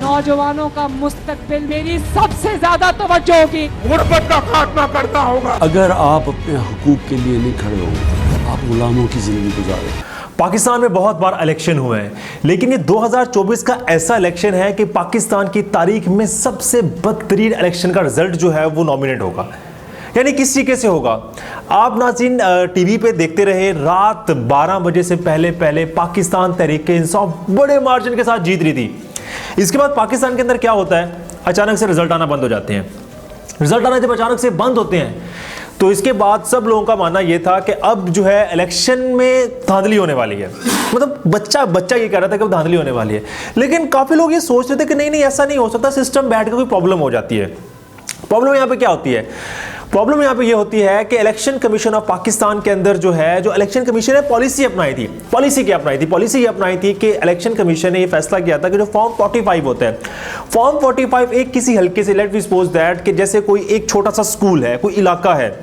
नौजवानों का मुस्तकबिल मेरी सबसे ज्यादा तवज्जो होगी। गुर्बत का खात्मा करता होगा। अगर आप अपने हुकूक के लिए नहीं खड़े हो, आप गुलामों की जिंदगी गुजारे। पाकिस्तान में बहुत बार इलेक्शन हुए हैं, लेकिन ये 2024 का ऐसा इलेक्शन है कि पाकिस्तान की तारीख में सबसे बदतरीन इलेक्शन का रिजल्ट जो है वो नॉमिनेट होगा। यानी किस तरीके से होगा, आप नाज़रीन टीवी पे देखते रहे, रात 12 बजे से पहले पाकिस्तान तहरीक-ए-इंसाफ बड़े मार्जिन के साथ जीत रही थी। इसके बाद पाकिस्तान के अंदर क्या होता है, अचानक से रिजल्ट आना बंद हो जाते हैं। रिजल्ट आना जब अचानक से बंद होते हैं तो इसके बाद सब लोगों का मानना यह था कि अब जो है इलेक्शन में धांधली होने वाली है। मतलब बच्चा ये कह रहा था कि अब धांधली होने वाली है, लेकिन काफ़ी लोग ये सोच रहे थे कि नहीं ऐसा नहीं हो सकता, सिस्टम बैठ के कोई प्रॉब्लम हो जाती है। प्रॉब्लम यहाँ पे क्या होती है, प्रॉब्लम यहाँ पे ये होती है कि इलेक्शन कमीशन ऑफ पाकिस्तान के अंदर जो इलेक्शन कमीशन ने पॉलिसी अपनाई थी। पॉलिसी ये अपनाई थी कि इलेक्शन कमीशन ने ये फैसला किया था कि जो फॉर्म 45 होता है, फॉर्म 45 एक किसी हल्के से, लेट वी सपोज दैट कि जैसे कोई एक छोटा सा स्कूल है, कोई इलाका है,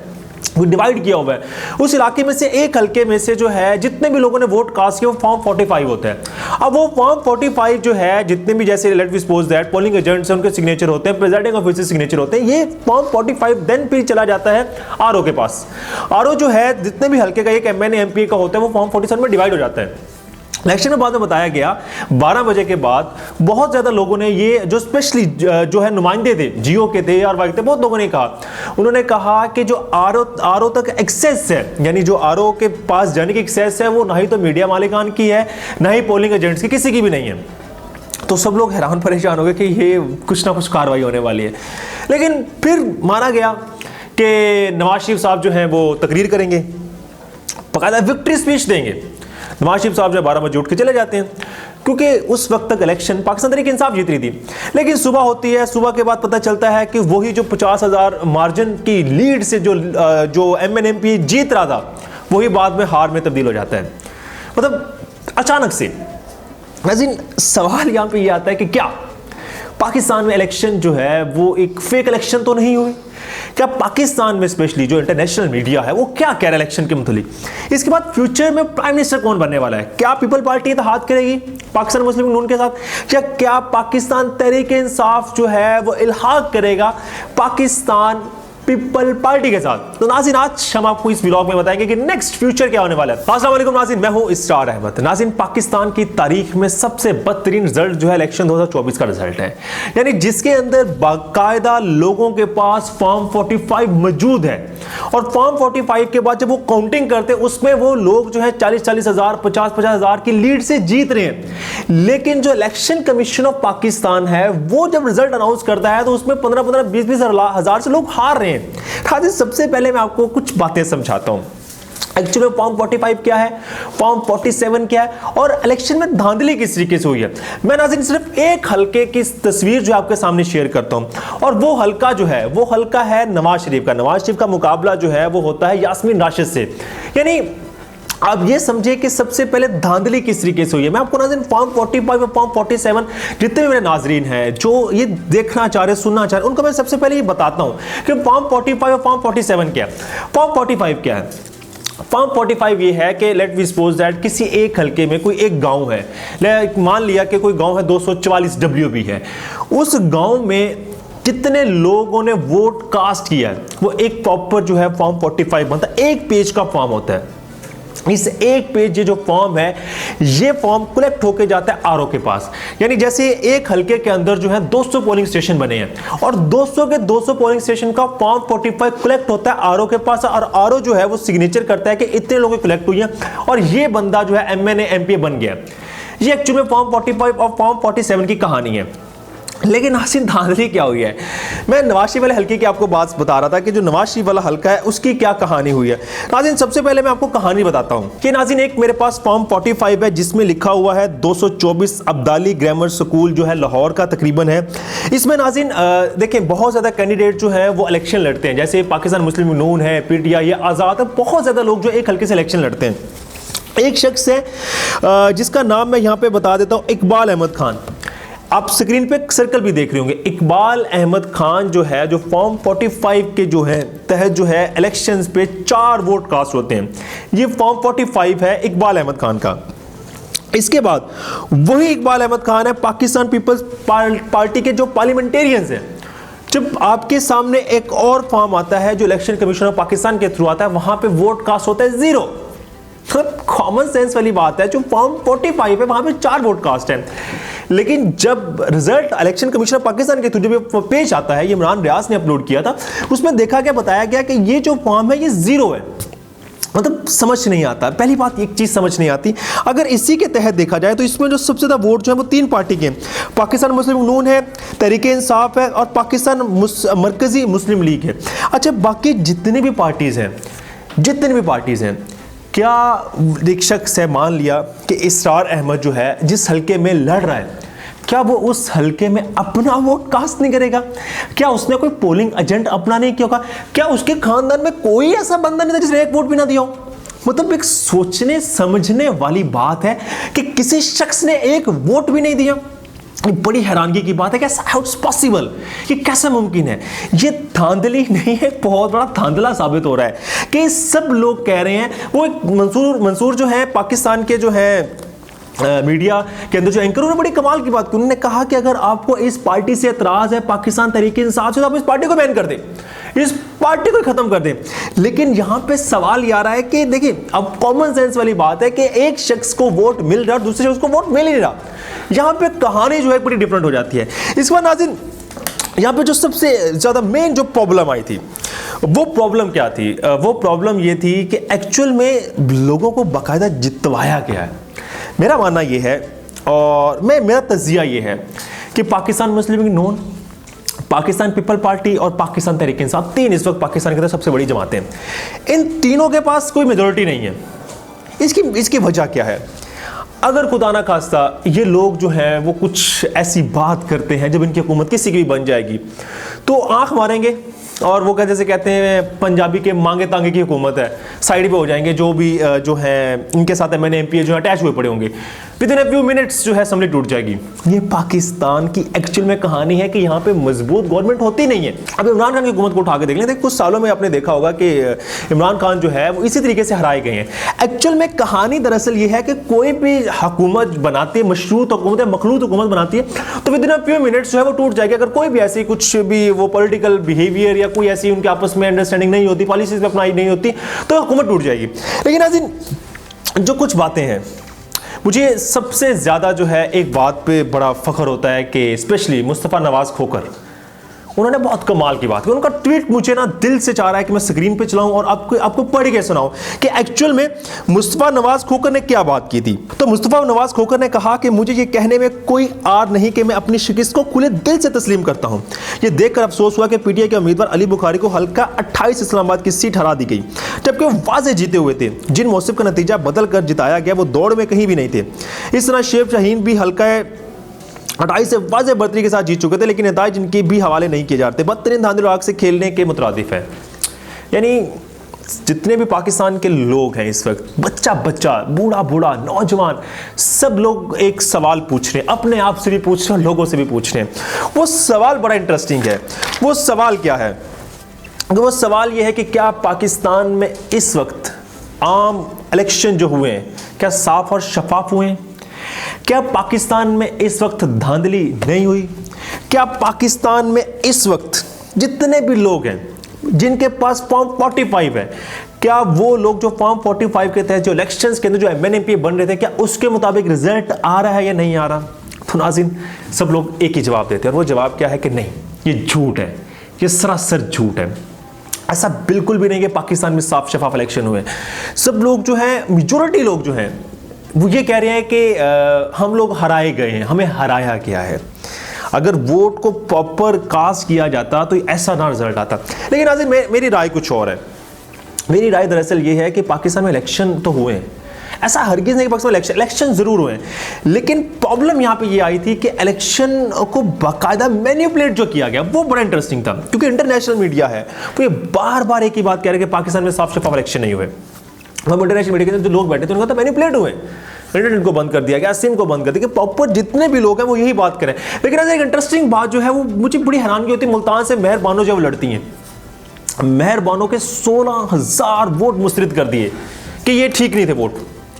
वो डिवाइड किया हुआ है, उस इलाके में से एक हल्के में से जो है जितने भी लोगों ने वोट कास्ट किया वो फॉर्म 45 होता है। अब वो फॉर्म 45 जो है जितने भी, जैसे let we suppose that polling agents हैं, उनके सिग्नेचर होते हैं, प्रेसिडिंग ऑफिसर सिग्नेचर होते हैं, ये फॉर्म 45 देन फिर चला जाता है आरओ के पास। आरओ जो है जितने भी हल्के का एक एमएनए एमपी का होता है वो फॉर्म 47 में डिवाइड हो जाता है। इलेक्शन में बाद में बताया गया 12 बजे के बाद बहुत ज़्यादा लोगों ने, ये जो स्पेशली जो है नुमाइंदे थे, जियो के थे और वाई थे, बहुत लोगों ने कहा, उन्होंने कहा कि जो आरओ तक एक्सेस है, यानी जो आरओ के पास जाने की एक्सेस है वो ना ही तो मीडिया मालिकान की है, ना ही पोलिंग एजेंट्स की, किसी की भी नहीं है। तो सब लोग हैरान परेशान हो गए कि ये कुछ ना कुछ कार्रवाई होने वाली है। लेकिन फिर माना गया कि नवाज शरीफ साहब जो हैं वो तकरीर करेंगे, बाकायदा विक्ट्री स्पीच देंगे। नवाज शरीफ साहब जो 12 बजे उठ के चले जाते हैं, क्योंकि उस वक्त तक इलेक्शन पाकिस्तान तहरीक इंसाफ जीत रही थी। लेकिन सुबह होती है, सुबह के बाद पता चलता है कि वही जो 50,000 मार्जिन की लीड से जो एमएनएमपी जीत रहा था, वही बाद में हार में तब्दील हो जाता है। मतलब अचानक से। लेकिन सवाल यहाँ पे ये आता है कि क्या पाकिस्तान में इलेक्शन जो है वो एक फेक इलेक्शन तो नहीं हुई? क्या पाकिस्तान में स्पेशली जो इंटरनेशनल मीडिया है वो क्या कह रहा है इलेक्शन के मुतालिक? इसके बाद फ्यूचर में प्राइम मिनिस्टर कौन बनने वाला है? क्या पीपल पार्टी इत्तेहाद करेगी पाकिस्तान मुस्लिम लीग नून के साथ, या क्या पाकिस्तान तहरीक इंसाफ जो है वो इल्हाक करेगा पाकिस्तान पीपल पार्टी के साथ? तो नाज़रीन आज हम आपको इस व्लॉग में बताएंगे कि नेक्स्ट फ्यूचर क्या होने वाला है। अस्सलाम वालेकुम नाज़रीन, मैं हूं इस्रार अहमद। नाज़रीन, पाकिस्तान की तारीख में सबसे बदतरीन रिजल्ट जो है इलेक्शन 2024 का रिजल्ट है, यानी जिसके अंदर बाकायदा लोगों के पास फॉर्म 45 मौजूद है, और फॉर्म 45 के बाद जब वो काउंटिंग करते हैं उसमें वो लोग जो है 40-40 हज़ार, 50-50 हज़ार की लीड से जीत रहे हैं। लेकिन जो इलेक्शन कमीशन ऑफ पाकिस्तान है वो जब रिजल्ट अनाउंस करता है तो उसमें 15-15, 20-20 हज़ार से लोग हार रहे हैं। हाजिर, सबसे पहले मैं आपको कुछ बातें समझाता हूं। एक्चुअली फॉर्म 45 क्या है, फॉर्म 47 क्या है, और इलेक्शन में धांधली किस तरीके से हुई है। मैं नाज़रीन सिर्फ एक हल्के की तस्वीर जो आपके सामने शेयर करता हूं, और वो हल्का जो है वो हल्का है नवाज शरीफ का। नवाज शरीफ का मुकाबला जो है वो होता है यास्मीन राशिद से। यानी आप ये समझे कि सबसे पहले धांधली किस तरीके से हुई है। मैं आपको नाज़रीन फॉर्म 45 और फॉर्म 47 जितने भी मेरे नाजरीन हैं जो ये देखना चाह रहे, सुनना चाह रहे, उनको मैं सबसे पहले ये बताता हूं कि फॉर्म 45 और फॉर्म 47 क्या है। फॉर्म 45 क्या है? फॉर्म 45 ये है कि लेट वी सपोज दैट किसी एक हल्के में कोई एक गांव है, मान लिया कि कोई गांव है 244 WB है, उस गांव में जितने लोगों ने वोट कास्ट किया है वो एक प्रॉपर जो है फॉर्म 45 बनता है, एक पेज का फॉर्म होता है। इस एक पेज जो फॉर्म है ये फॉर्म कलेक्ट होके जाता है आरओ के पास। यानी जैसे एक हल्के के अंदर जो है 200 पोलिंग स्टेशन बने हैं, और 200 के 200 पोलिंग स्टेशन का फॉर्म 45 कलेक्ट होता है आरओ के पास, और आरओ जो है वो सिग्नेचर करता है कि इतने लोगों की कलेक्ट हुई है और ये बंदा जो है एमएनए एमपी बन गया। ये एक्चुअली में फॉर्म 45 और फॉर्म 47 की कहानी है। लेकिन नाज़रीन धांधली क्या हुई है? मैं नवाज शरीफ वाले हल्के की आपको बात बता रहा था कि जो नवाज शरीफ वाला हल्का है उसकी क्या कहानी हुई है। नाज़रीन सबसे पहले मैं आपको कहानी बताता हूं कि नाज़रीन एक मेरे पास फॉर्म 45 है जिसमें लिखा हुआ है 224 अब्दाली ग्रामर स्कूल जो है लाहौर का तकरीबन है। इसमें नाज़रीन देखें बहुत ज़्यादा कैंडिडेट जो है वो इलेक्शन लड़ते हैं, जैसे पाकिस्तान मुस्लिम लीग नून है, पीटीआई है, आज़ाद है, बहुत ज़्यादा लोग जो एक हल्के से इलेक्शन लड़ते हैं। एक शख्स है जिसका नाम मैं यहाँ पे बता देता हूँ, इकबाल अहमद खान। आप स्क्रीन पे सर्कल भी देख रहे होंगे। इकबाल अहमद खान जो है, जो फॉर्म 45 के जो है तहत जो है इलेक्शंस पे 4 वोट कास्ट होते हैं, ये फॉर्म 45 है इकबाल अहमद खान का। इसके बाद वही इकबाल अहमद खान है, पाकिस्तान पीपल्स पार्टी के जो पार्लियामेंटेरियंस हैं, जब आपके सामने एक और फॉर्म आता है जो इलेक्शन कमीशन ऑफ पाकिस्तान के थ्रू आता है, वहां पे वोट कास्ट होता है 0। कॉमन सेंस वाली बात है, जो फॉर्म 45 है वहां पे 4 वोट कास्ट है। लेकिन जब result election commission of Pakistan के थ्रू जब पेश आता है, ये इमरान रियाज ने अपलोड किया था, उसमें देखा गया, बताया गया कि ये जो फॉर्म है ये 0 है। मतलब समझ नहीं आता। पहली बात, एक चीज समझ नहीं आती, अगर इसी के तहत देखा जाए तो इसमें जो सबसे ज्यादा वोट जो है वो 3 पार्टी के हैं, पाकिस्तान मुस्लिम नून है, तहरीक इंसाफ है और पाकिस्तान मरकजी मुस्लिम लीग है। अच्छा, बाकी जितनी भी पार्टीज हैं, क्या एक शख्स है, मान लिया कि इसरार अहमद जो है जिस हल्के में लड़ रहा है, क्या वो उस हल्के में अपना वोट कास्ट नहीं करेगा? क्या उसने कोई पोलिंग एजेंट अपना नहीं किया होगा? क्या उसके खानदान में कोई ऐसा बंदा नहीं था जिसने एक वोट भी ना दिया हो? मतलब एक सोचने समझने वाली बात है कि किसी शख्स ने एक वोट भी नहीं दिया। बड़ी हैरानगी की बात है कि हाउ इट्स पॉसिबल, ये कैसे मुमकिन है? ये धांधली नहीं है, बहुत बड़ा धांधला साबित हो रहा है कि सब लोग कह रहे हैं। वो एक मंसूर जो है, पाकिस्तान के जो है मीडिया के अंदर जो एंकर, उन्होंने बड़ी कमाल की बात की। उन्होंने कहा कि अगर आपको इस पार्टी से एतराज है, पाकिस्तान तहरीक इंसाफ से, तो आप इस पार्टी को बैन कर दें, इस पार्टी को खत्म कर दें। लेकिन यहां पे सवाल ये आ रहा है कि देखिए, अब कॉमन सेंस वाली बात है कि एक शख्स को वोट मिल रहा है और दूसरे शख्स को वोट मिल नहीं रहा। यहां पे कहानी जो है बड़ी डिफरेंट हो जाती है। इस बार नाज़रीन, यहां पे जो सबसे ज्यादा मेन जो प्रॉब्लम आई थी, वो प्रॉब्लम क्या थी? वो प्रॉब्लम ये थी कि एक्चुअल में लोगों को बाकायदा जितवाया गया है। मेरा मानना ये है और मेरा तज्जिया ये है कि पाकिस्तान मुस्लिम लीग नून, पाकिस्तान पीपल पार्टी और पाकिस्तान तहरीक इंसाफ, 3 इस वक्त पाकिस्तान के अंदर सबसे बड़ी जमातें हैं। इन तीनों के पास कोई मेजॉरिटी नहीं है। इसकी वजह क्या है? अगर खुदा ना खास्ता ये लोग जो हैं वो कुछ ऐसी बात करते हैं, जब इनकी हुकूमत किसी की भी बन जाएगी तो आंख मारेंगे और वो जैसे कहते हैं पंजाबी के मांगे तांगे की हुकूमत है, साइड पे हो जाएंगे। जो भी जो है इनके साथ मैंने एमपी जो अटैच हुए पड़े होंगे, with in a few minutes जो है असेंबली टूट जाएगी। ये पाकिस्तान की एक्चुअल में कहानी है कि यहाँ पे मजबूत गवर्नमेंट होती नहीं है। अब इमरान खान की हुकूमत को उठा के देख लें, कुछ सालों में आपने देखा होगा कि इमरान खान जो है वो इसी तरीके से हराए गए हैं। एक्चुअल में कहानी दरअसल ये है कि कोई भी हुकूमत बनाती है, मशरूत हुकूमत है, मखलूत हुकूमत बनाती है, तो with in a few minutes जो है वो टूट जाएगी। अगर कोई भी ऐसी कुछ भी वो पॉलिटिकल बिहेवियर या कोई ऐसी उनके आपस में अंडरस्टैंडिंग नहीं होती, पॉलिसीज में अपनाई नहीं होती, तो हुकूमत टूट जाएगी। लेकिन नाज़रीन, जो कुछ बातें हैं, मुझे सबसे ज़्यादा जो है एक बात पे बड़ा फ़ख्र होता है कि स्पेशली मुस्तफ़ा नवाज़ खोकर, उन्होंने बहुत कमाल की बात की। उनका ट्वीट मुझे ना दिल से चाह रहा है कि मैं स्क्रीन पे चलाऊं और आपको पढ़ के सुनाऊं कि एक्चुअल में मुस्तफ़ा नवाज़ खोकर ने क्या बात की थी। तो मुस्तफ़ा नवाज़ खोकर ने कहा कि मुझे ये कहने में कोई आर नहीं कि मैं अपनी शिकस्त को खुले दिल से तस्लीम करता हूं। ये देखकर अफसोस हुआ कि पीटीआई के उम्मीदवार अली बुखारी को हल्का 28 इस्लामाबाद की सीट हरा दी गई, जबकि वो वाज़े जीते हुए थे। जिन मौसम का नतीजा बदल कर जिताया गया वो दौड़ में कहीं भी नहीं थे। इस तरह शेख शाहीन भी हल्का 28 से वाज़े बर्तरी के साथ जीत चुके थे, लेकिन नतीजे जिनके भी हवाले नहीं किए जाते, बदतरीन धांधली आग से खेलने के मुतरादिफ है। यानी जितने भी पाकिस्तान के लोग हैं इस वक्त, बच्चा बच्चा, बूढ़ा बूढ़ा, नौजवान, सब लोग एक सवाल पूछ रहे हैं, अपने आप से भी पूछ रहे हैं, लोगों से भी पूछ रहे हैं। वो सवाल बड़ा इंटरेस्टिंग है। वो सवाल क्या है? वो सवाल ये है कि क्या पाकिस्तान में इस वक्त आम इलेक्शन जो हुए हैं क्या साफ और शफाफ हुए हैं? क्या पाकिस्तान में इस वक्त धांधली नहीं हुई? क्या पाकिस्तान में इस वक्त जितने भी लोग हैं जिनके पास फॉर्म 45 है, क्या वो लोग जो फॉर्म 45 के तहत जो इलेक्शंस के अंदर जो एमएनएमपी बन रहे थे, क्या उसके मुताबिक रिजल्ट आ रहा है या नहीं आ रहा? तो नाज़रीन, सब लोग एक ही जवाब देते हैं और वो जवाब क्या है कि नहीं, ये झूठ है, ये सरासर झूठ है। ऐसा बिल्कुल भी नहीं कि पाकिस्तान में साफ शफाफ इलेक्शन हुए। सब लोग जो हैं, मेजॉरिटी लोग जो हैं, वो ये कह रहे हैं कि हम लोग हराए गए हैं, हमें हराया गया है। अगर वोट को प्रॉपर कास्ट किया जाता तो ऐसा ना रिजल्ट आता। लेकिन आज मेरी राय कुछ और है। मेरी राय दरअसल ये है कि पाकिस्तान में इलेक्शन तो हुए हैं, ऐसा हरगिज़ नहीं कि पाकिस्तान में इलेक्शन ज़रूर हुए हैं, लेकिन प्रॉब्लम यहाँ पे ये आई थी कि इलेक्शन को बाकायदा मैनिपुलेट जो किया गया वो बड़ा इंटरेस्टिंग था। क्योंकि इंटरनेशनल मीडिया है वो ये बार बार एक ही बात कह रहे हैं कि पाकिस्तान में साफ शफाफ इलेक्शन नहीं हुए। हम इंटरनेशनल मीडिया के अंदर जो लोग बैठे थे उनका तो मैनिपुलेट हुए, इंटरनेट को बंद कर दिया गया, सिम को बंद कर दिया, प्रॉपर जितने भी लोग हैं वो यही बात करें। लेकिन एक इंटरेस्टिंग बात जो है वो मुझे बड़ी हैरानगी होती है, मुल्तान से मेहर बानो जो लड़ती हैं, मेहर बानो के 16,000 वोट मुस्तरद कर दिए कि ये ठीक नहीं थे वोट।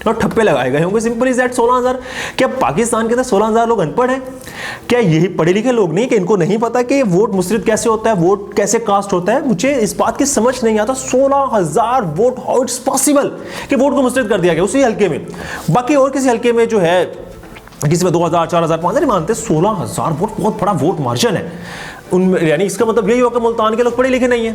और ठप्पे लगाए गए होंगे। Simple is that. 16,000, क्या पाकिस्तान के अंदर 16,000 लोग अनपढ़ हैं? क्या यही पढ़े लिखे लोग नहीं कि इनको नहीं पता कि वोट मुस्रिद कैसे होता है, वोट कैसे कास्ट होता है? मुझे इस बात की समझ नहीं आता। 16,000 वोट, हाउ इट्स पॉसिबल कि वोट को मुस्रिद कर दिया गया उसी हल्के में। बाकी और किसी हल्के में जो है, किसी में 2,000, 4,000, 5,000 मानते। 16,000 वोट बहुत बड़ा वोट मार्जिन है उनमें। यानी इसका मतलब यही होगा मुल्तान के लोग पढ़े लिखे नहीं है,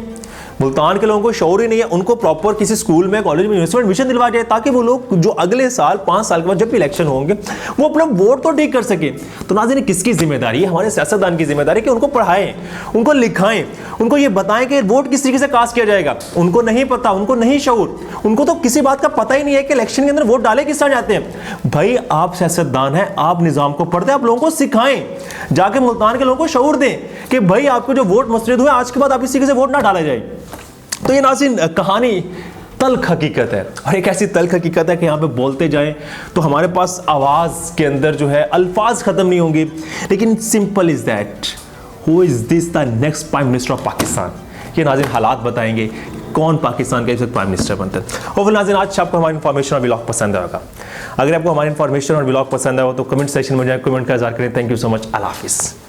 मुल्तान के लोगों को शौर ही नहीं है। उनको प्रॉपर किसी स्कूल में, कॉलेज में, यूनिवर्सिटी में एडमिशन दिलवा जाए ताकि वो लोग जो अगले साल 5 साल के बाद जब भी इलेक्शन होंगे वो अपना वोट तो ठीक कर सके। तो नाज़रीन, किसकी जिम्मेदारी है? हमारे सियासतदान की जिम्मेदारी कि उनको पढ़ाएं, उनको लिखाएं, उनको ये बताएं कि वोट किस तरीके से कास्ट किया जाएगा। उनको नहीं पता, उनको नहीं शऊर, उनको तो किसी बात का पता ही नहीं है कि इलेक्शन के अंदर वोट डाले किस तरह जाते हैं। भाई आप सियासतदान हैं, आप निज़ाम को पढ़ते हैं, आप लोगों को सिखाएं, जाके मुल्तान के लोगों को शऊर दें कि भाई आपको जो वोट मुस्तरद हुए आज के बाद आप इस तरीके से वोट ना डाला जाए। तो ये नाज़रीन कहानी तल्ख हकीकत है, और एक ऐसी तल्ख हकीकत है कि यहाँ पे बोलते जाएं तो हमारे पास आवाज़ के अंदर जो है अल्फाज ख़त्म नहीं होंगे। लेकिन simple is that, who is this the next prime minister of Pakistan? ये नाज़रीन हालात बताएंगे कौन पाकिस्तान का इस वक्त प्राइम मिनिस्टर बनता है। और नाज़रीन, आज आपको हमारी इन्फॉर्मेशन और व्लॉग पसंद आएगा। अगर आपको हमारी इन्फॉर्मेशन और व्लॉग पसंद आए तो कमेंट सेक्शन में जाए, कमेंट का इज़हार करें। Thank you so much. अल्लाह हाफिज़।